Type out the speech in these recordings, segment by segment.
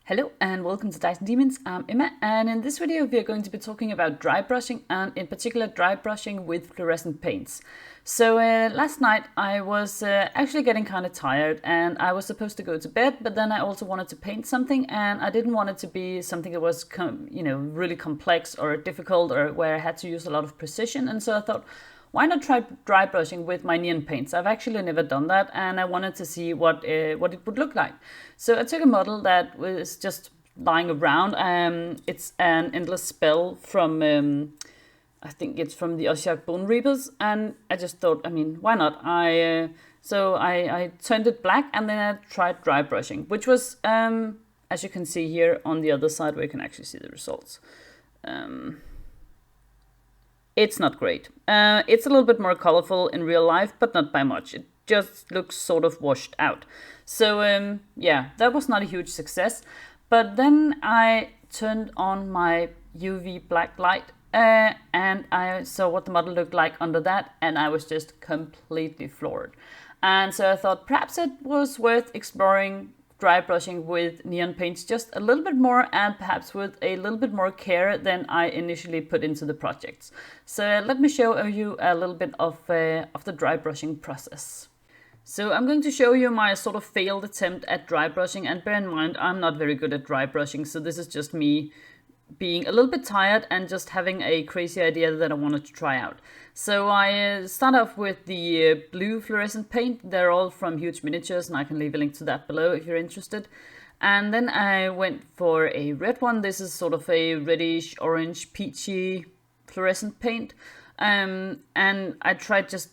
Hello and welcome to Dyson Demons. I'm Emma, and in this video we are going to be talking about dry brushing, and in particular dry brushing with fluorescent paints. So last night I was actually getting kind of tired and I was supposed to go to bed, but then I also wanted to paint something and I didn't want it to be something that was really complex or difficult or where I had to use a lot of precision. And so I thought, why not try dry brushing with my neon paints? I've actually never done that, and I wanted to see what it would look like. So I took a model that was just lying around. It's an endless spell from I think it's from the Ossiarch Bone Reapers, and I just thought, I mean, why not? I turned it black, and then I tried dry brushing, which was as you can see here on the other side, where you can actually see the results. It's not great. It's a little bit more colorful in real life, but not by much. It just looks sort of washed out. So yeah, that was not a huge success. But then I turned on my UV black light and I saw what the model looked like under that, and I was just completely floored. And so I thought perhaps it was worth exploring dry brushing with neon paints just a little bit more, and perhaps with a little bit more care than I initially put into the projects. So let me show you a little bit of the dry brushing process. So I'm going to show you my sort of failed attempt at dry brushing, and bear in mind I'm not very good at dry brushing, so this is just me being a little bit tired and just having a crazy idea that I wanted to try out. So I start off with the blue fluorescent paint. They're all from Huge Miniatures, and I can leave a link to that below if you're interested. And then I went for a red one. This is sort of a reddish, orange, peachy fluorescent paint. And I tried just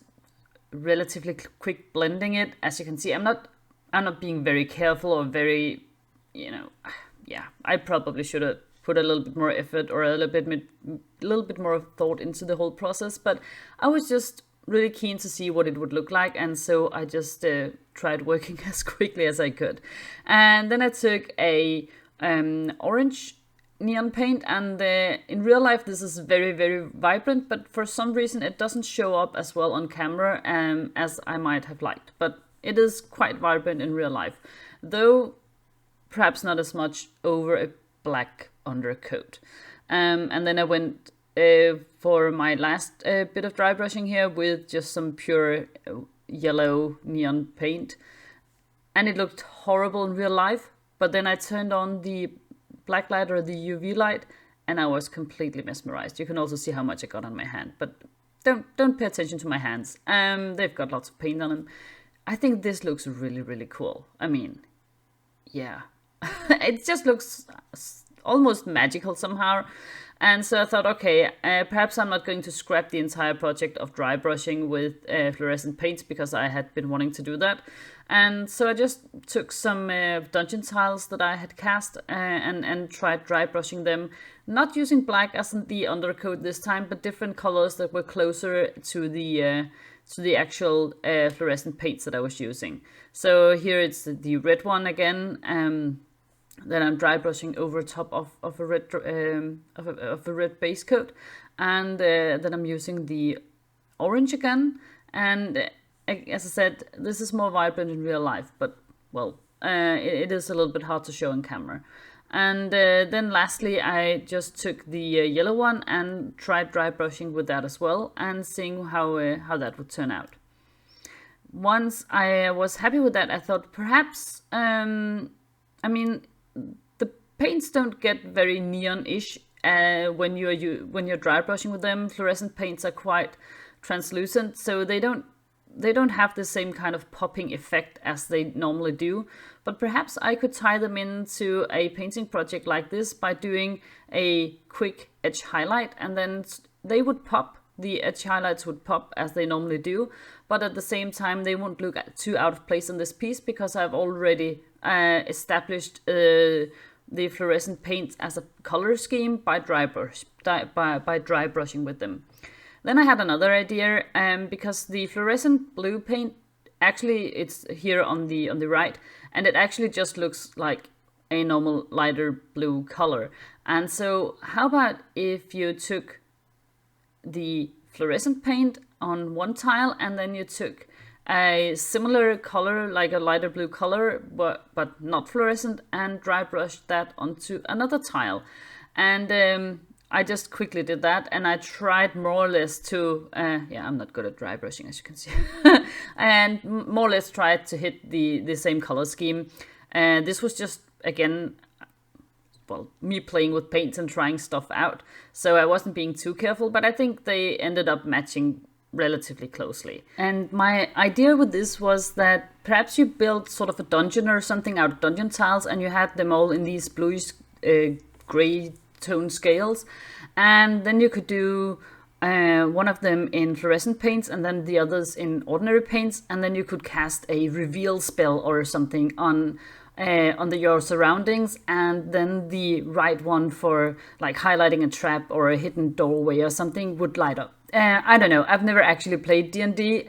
relatively quick blending it. As you can see, I'm not being very careful or very, yeah, I probably should have put a little bit more effort or a little bit more thought into the whole process, but I was just really keen to see what it would look like, and so I just tried working as quickly as I could. And then I took a orange neon paint, and in real life this is very, very vibrant, but for some reason it doesn't show up as well on camera as I might have liked, but it is quite vibrant in real life, though perhaps not as much over a black undercoat. And then I went for my last bit of dry brushing here with just some pure yellow neon paint, and it looked horrible in real life, but then I turned on the black light or the UV light and I was completely mesmerized. You can also see how much I got on my hand, but don't pay attention to my hands. They've got lots of paint on them. I think this looks really, really cool. I mean, yeah. It just looks almost magical somehow. And so I thought, okay, perhaps I'm not going to scrap the entire project of dry brushing with fluorescent paints, because I had been wanting to do that. And so I just took some dungeon tiles that I had cast and tried dry brushing them, not using black as in the undercoat this time, but different colors that were closer to the actual fluorescent paints that I was using. So here it's the red one again. Then I'm dry brushing over top of a red base coat, and then I'm using the orange again. And as I said, this is more vibrant in real life, but well, it is a little bit hard to show on camera. And then lastly, I just took the yellow one and tried dry brushing with that as well, and seeing how that would turn out. Once I was happy with that, I thought perhaps, I mean, the paints don't get very neon-ish when you're dry brushing with them. Fluorescent paints are quite translucent, so they don't have the same kind of popping effect as they normally do. But perhaps I could tie them into a painting project like this by doing a quick edge highlight, and then they would pop. The edge highlights would pop as they normally do, but at the same time they won't look too out of place on this piece, because I've already established the fluorescent paints as a color scheme by dry brushing with them. Then I had another idea, because the fluorescent blue paint, actually it's here on the right, and it actually just looks like a normal lighter blue color. And so how about if you took the fluorescent paint on one tile, and then you took a similar color, like a lighter blue color, but not fluorescent, and dry brushed that onto another tile. And I just quickly did that, and I tried more or less to, yeah, I'm not good at dry brushing, as you can see, and more or less tried to hit the same color scheme. And this was just, again, well, me playing with paints and trying stuff out, so I wasn't being too careful, but I think they ended up matching relatively closely. And my idea with this was that perhaps you built sort of a dungeon or something out of dungeon tiles, and you had them all in these bluish gray tone scales, and then you could do one of them in fluorescent paints and then the others in ordinary paints, and then you could cast a reveal spell or something on your surroundings, and then the right one for like highlighting a trap or a hidden doorway or something would light up. I don't know, I've never actually played D&D,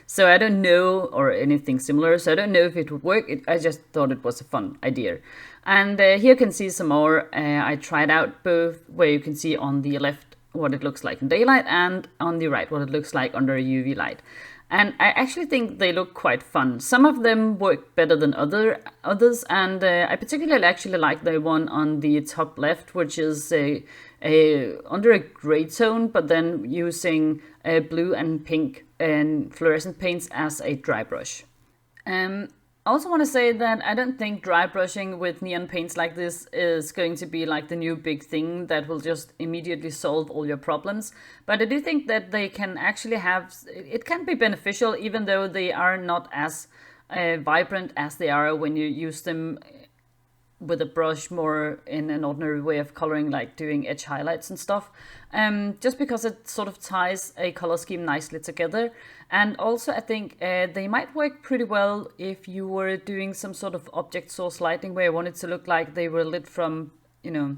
so I don't know, or anything similar, so I don't know if it would work. I just thought it was a fun idea. And here you can see some more. I tried out both, where you can see on the left what it looks like in daylight, and on the right what it looks like under a UV light. And I actually think they look quite fun. Some of them work better than others, and I particularly actually like the one on the top left, which is under a gray tone, but then using blue and pink and fluorescent paints as a dry brush. I also want to say that I don't think dry brushing with neon paints like this is going to be like the new big thing that will just immediately solve all your problems. But I do think that they can actually it can be beneficial, even though they are not as vibrant as they are when you use them with a brush more in an ordinary way of coloring, like doing edge highlights and stuff. Just because it sort of ties a color scheme nicely together. And also I think they might work pretty well if you were doing some sort of object source lighting where you wanted to look like they were lit from, you know,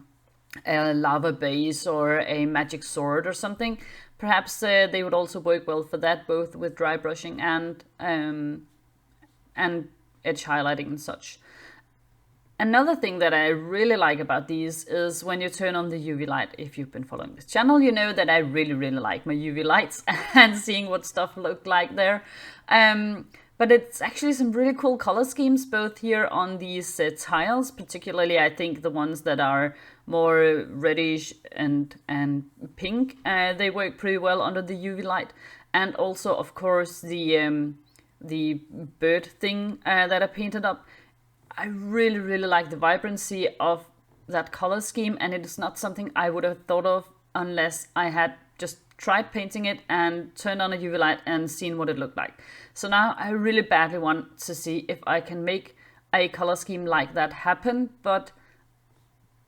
a lava base or a magic sword or something. Perhaps they would also work well for that, both with dry brushing and edge highlighting and such. Another thing that I really like about these is when you turn on the UV light. If you've been following this channel, you know that I really, really like my UV lights and seeing what stuff looked like there. But it's actually some really cool color schemes, both here on these tiles, particularly I think the ones that are more reddish and pink. They work pretty well under the UV light. And also, of course, the bird thing that I painted up. I really, really like the vibrancy of that color scheme, and it is not something I would have thought of unless I had just tried painting it and turned on a UV light and seen what it looked like. So now I really badly want to see if I can make a color scheme like that happen, but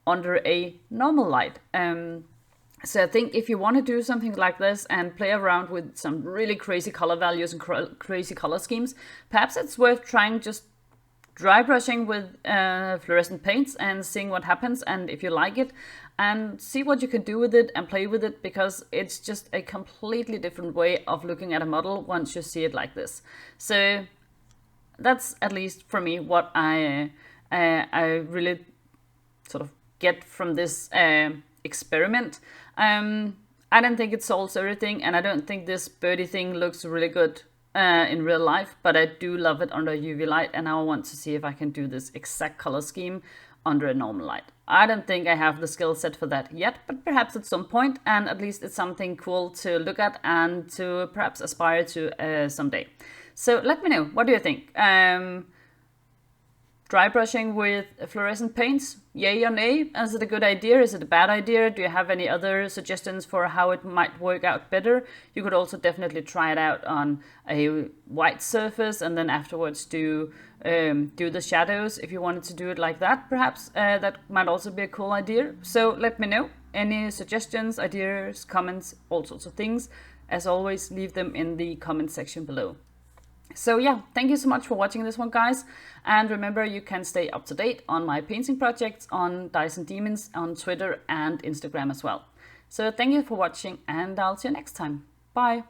under a normal light. So I think if you want to do something like this and play around with some really crazy color values and crazy color schemes, perhaps it's worth trying just dry brushing with fluorescent paints and seeing what happens, and if you like it, and see what you can do with it and play with it, because it's just a completely different way of looking at a model once you see it like this. So that's, at least for me, what I really sort of get from this experiment. I don't think it solves everything, and I don't think this birdie thing looks really good in real life, but I do love it under UV light, and I want to see if I can do this exact color scheme under a normal light. I don't think I have the skill set for that yet, but perhaps at some point, and at least it's something cool to look at and to perhaps aspire to someday. So let me know, what do you think? Dry brushing with fluorescent paints, yay or nay? Is it a good idea? Is it a bad idea? Do you have any other suggestions for how it might work out better? You could also definitely try it out on a white surface and then afterwards do the shadows if you wanted to do it like that. Perhaps that might also be a cool idea. So let me know. Any suggestions, ideas, comments, all sorts of things. As always, leave them in the comment section below. So yeah, thank you so much for watching this one, guys. And remember, you can stay up to date on my painting projects on Dice and Demons on Twitter and Instagram as well. So thank you for watching, and I'll see you next time. Bye.